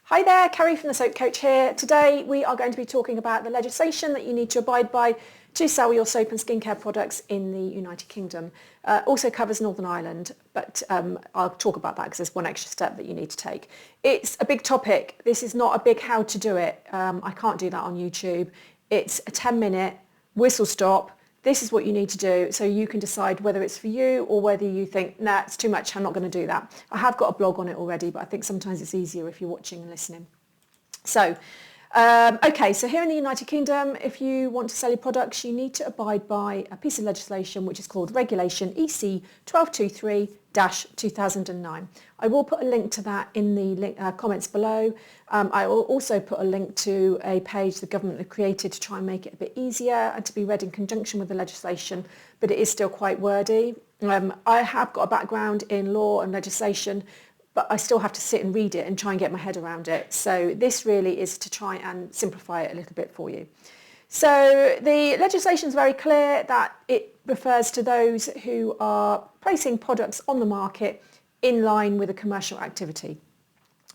Hi there, Carrie from the Soap Coach here. Today we are going to be talking about the legislation that you need to abide by to sell your soap and skincare products in the United Kingdom. Also covers Northern Ireland, but I'll talk about that because there's one extra step that you need to take. It's a big topic. This is not a big how to do it. I can't do that on YouTube. It's a 10-minute whistle stop. This is what you need to do so you can decide whether it's for you or whether you think, nah, it's too much, I'm not going to do that. I have got a blog on it already, but I think sometimes it's easier if you're watching and listening. So, okay, so here in the United Kingdom, if you want to sell your products, you need to abide by a piece of legislation which is called Regulation EC 1223-2009. I will put a link to that in the comments below. I will also put a link to a page the government have created to try and make it a bit easier and to be read in conjunction with the legislation, but it is still quite wordy. I have got a background in law and legislation, but I still have to sit and read it and try and get my head around it. So this really is to try and simplify it a little bit for you. So the legislation is very clear that it refers to those who are placing products on the market in line with a commercial activity.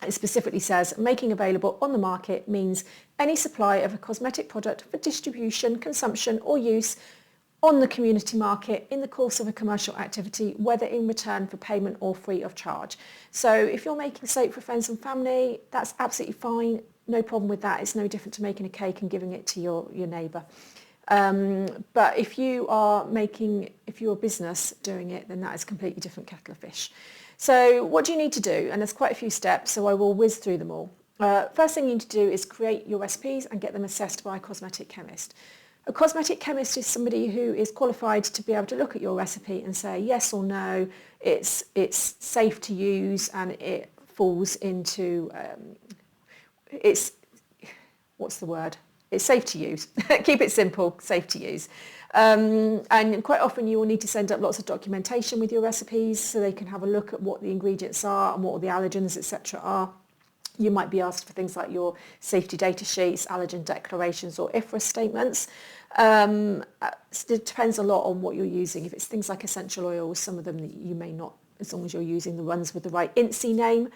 It specifically says making available on the market means any supply of a cosmetic product for distribution, consumption or use on the community market in the course of a commercial activity, whether in return for payment or free of charge. So if you're making soap for friends and family, that's absolutely fine. No problem with that. It's no different to making a cake and giving it to your neighbour. But if you're a business doing it, then that is a completely different kettle of fish. So what do you need to do? And there's quite a few steps, so I will whiz through them all. First thing you need to do is create your recipes and get them assessed by a cosmetic chemist. A cosmetic chemist is somebody who is qualified to be able to look at your recipe and say yes or no, it's safe to use and it falls into, it's safe to use. Keep it simple, safe to use. And quite often you will need to send up lots of documentation with your recipes so they can have a look at what the ingredients are and what all the allergens, etc. are. You might be asked for things like your safety data sheets, allergen declarations or IFRS statements. It depends a lot on what you're using. If it's things like essential oils, some of them you may not, as long as you're using the ones with the right INSEE name.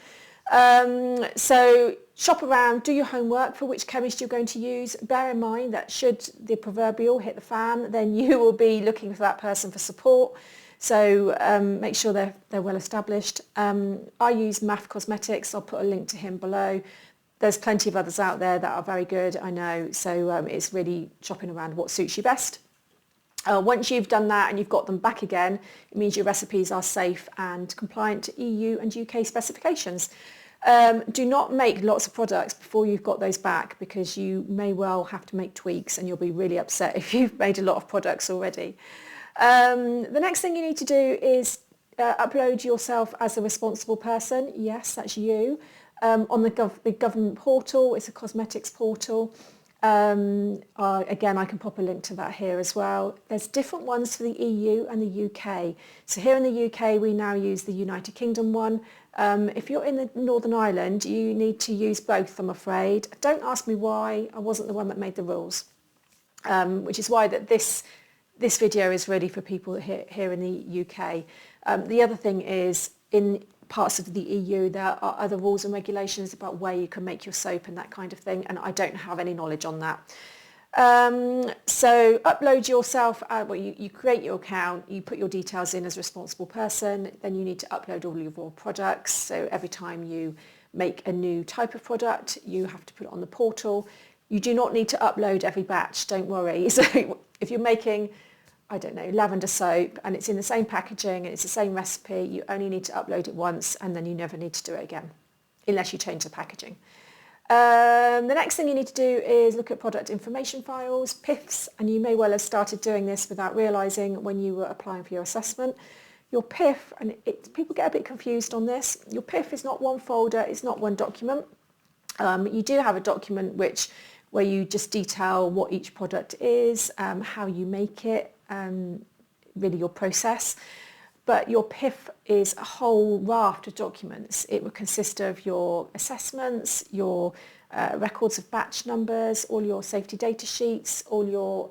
So shop around, do your homework for which chemist you're going to use. Bear in mind that should the proverbial hit the fan, then you will be looking for that person for support. So make sure they're well established. I use MAF Cosmetics. I'll put a link to him below. There's plenty of others out there that are very good, I know. So it's really shopping around what suits you best. Once you've done that and you've got them back again, it means your recipes are safe and compliant to EU and UK specifications. Do not make lots of products before you've got those back because you may well have to make tweaks and you'll be really upset if you've made a lot of products already. The next thing you need to do is upload yourself as a responsible person. Yes, that's you. On the government portal, it's a cosmetics portal. Again, I can pop a link to that here as well. There's different ones for the EU and the UK. So here in the UK, we now use the United Kingdom one. If you're in the Northern Ireland, you need to use both, I'm afraid. Don't ask me why. I wasn't the one that made the rules, which is why that this video is really for people here in the UK. The other thing is in parts of the EU there are other rules and regulations about where you can make your soap and that kind of thing, and I don't have any knowledge on that. So upload yourself, you create your account, you put your details in as a responsible person, then you need to upload all of your products. So every time you make a new type of product, you have to put it on the portal. You do not need to upload every batch, don't worry. So if you're making, I don't know, lavender soap and it's in the same packaging and it's the same recipe, you only need to upload it once and then you never need to do it again, unless you change the packaging. The next thing you need to do is look at product information files, PIFs, and you may well have started doing this without realising when you were applying for your assessment. Your PIF, and people get a bit confused on this, your PIF is not one folder, it's not one document. You do have a document where you just detail what each product is, how you make it, really your process. But your PIF is a whole raft of documents. It would consist of your assessments, your records of batch numbers, all your safety data sheets, all your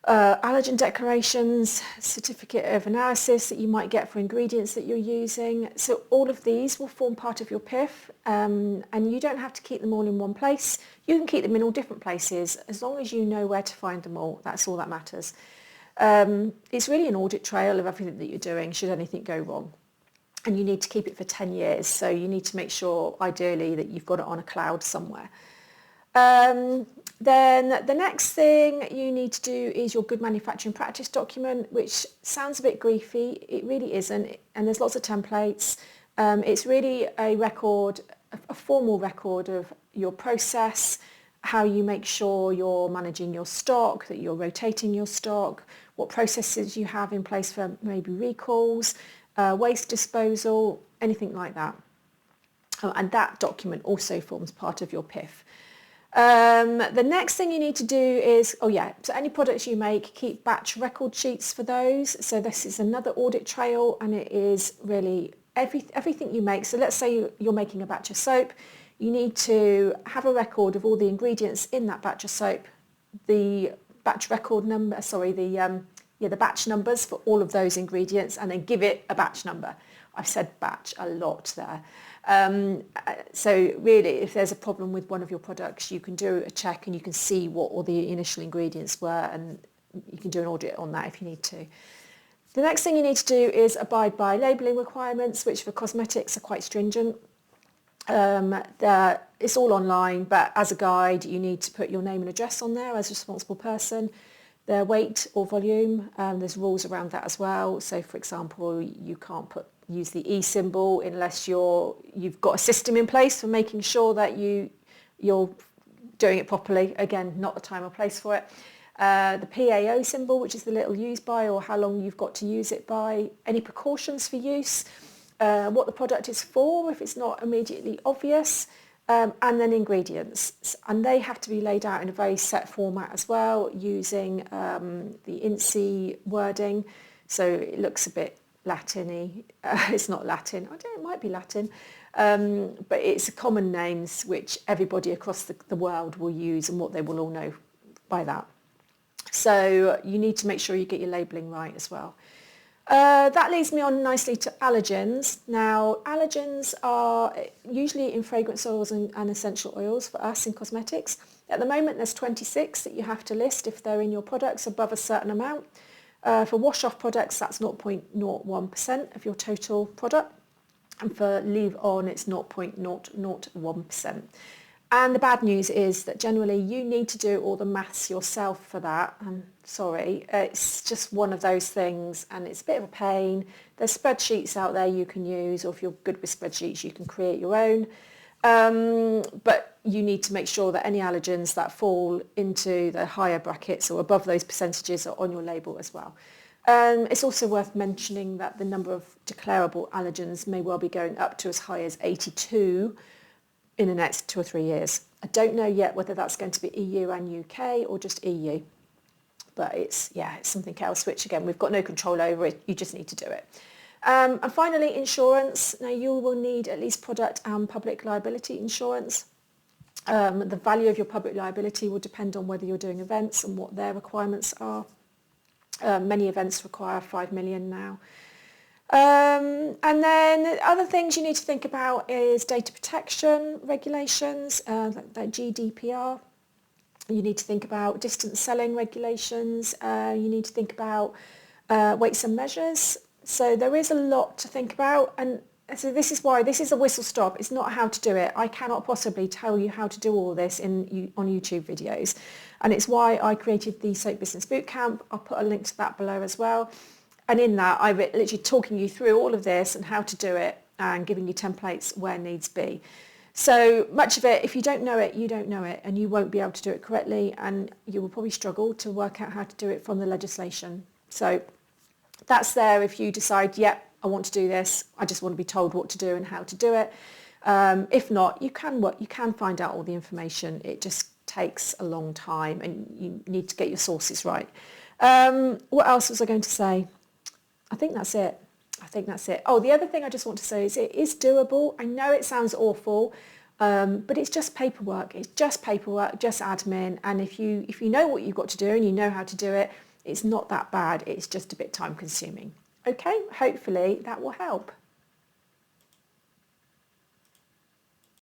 Allergen declarations, certificate of analysis that you might get for ingredients that you're using. So all of these will form part of your PIF, and you don't have to keep them all in one place. You can keep them in all different places as long as you know where to find them all. That's all that matters. It's really an audit trail of everything that you're doing should anything go wrong. And you need to keep it for 10 years. So you need to make sure, ideally, that you've got it on a cloud somewhere. Then the next thing you need to do is your good manufacturing practice document, which sounds a bit griefy. It really isn't. And there's lots of templates. It's really a record, a formal record of your process, how you make sure you're managing your stock, that you're rotating your stock, what processes you have in place for maybe recalls, waste disposal, anything like that. And that document also forms part of your PIF. The next thing you need to do is, so any products you make, keep batch record sheets for those. So this is another audit trail, and it is really everything you make. So let's say you're making a batch of soap. You need to have a record of all the ingredients in that batch of soap, the batch record number, the batch numbers for all of those ingredients, and then give it a batch number. I've said batch a lot there. So really, if there's a problem with one of your products, you can do a check and you can see what all the initial ingredients were, and you can do an audit on that if you need to. The next thing you need to do is abide by labelling requirements, which for cosmetics are quite stringent. It's all online, but as a guide, you need to put your name and address on there as a responsible person, their weight or volume. There's rules around that as well. So, for example, you can't use the E symbol unless you've got a system in place for making sure that you're doing it properly. Again, not the time or place for it. The PAO symbol, which is the little use by, or how long you've got to use it by. Any precautions for use. What the product is for if it's not immediately obvious, and then ingredients. And they have to be laid out in a very set format as well, using the INSEE wording. So it looks a bit Latin-y. It's not Latin. I don't know, it might be Latin. But it's common names which everybody across the world will use, and what they will all know by that. So you need to make sure you get your labelling right as well. That leads me on nicely to allergens. Now, allergens are usually in fragrance oils and essential oils for us in cosmetics. At the moment, there's 26 that you have to list if they're in your products above a certain amount. For wash-off products, that's 0.01% of your total product. And for leave-on, it's 0.001%. And the bad news is that generally you need to do all the maths yourself for that. I'm sorry, it's just one of those things, and it's a bit of a pain. There's spreadsheets out there you can use, or if you're good with spreadsheets, you can create your own. But you need to make sure that any allergens that fall into the higher brackets or above those percentages are on your label as well. It's also worth mentioning that the number of declarable allergens may well be going up to as high as 82 in the next 2 or 3 years. I don't know yet whether that's going to be EU and UK or just EU. But it's something else, which again, we've got no control over it. You just need to do it. And finally, insurance. Now, you will need at least product and public liability insurance. The value of your public liability will depend on whether you're doing events and what their requirements are. Many events require 5 million now. And then other things you need to think about is data protection regulations, like GDPR. You need to think about distance selling regulations. You need to think about weights and measures. So there is a lot to think about, and so this is why this is a whistle stop. It's not how to do it. I cannot possibly tell you how to do all this on YouTube videos, and it's why I created the Soap Business Bootcamp. I'll put a link to that below as well. And in that, I'm literally talking you through all of this and how to do it and giving you templates where needs be. So much of it, if you don't know it, you don't know it, and you won't be able to do it correctly, and you will probably struggle to work out how to do it from the legislation. So that's there if you decide, yep, I want to do this. I just want to be told what to do and how to do it. If not, you can find out all the information. It just takes a long time, and you need to get your sources right. What else was I going to say? I think that's it. Oh, the other thing I just want to say is it is doable. I know it sounds awful, but it's just paperwork. It's just paperwork, just admin. And if you know what you've got to do and you know how to do it, It's not that bad, it's just a bit time consuming. Okay, hopefully that will help.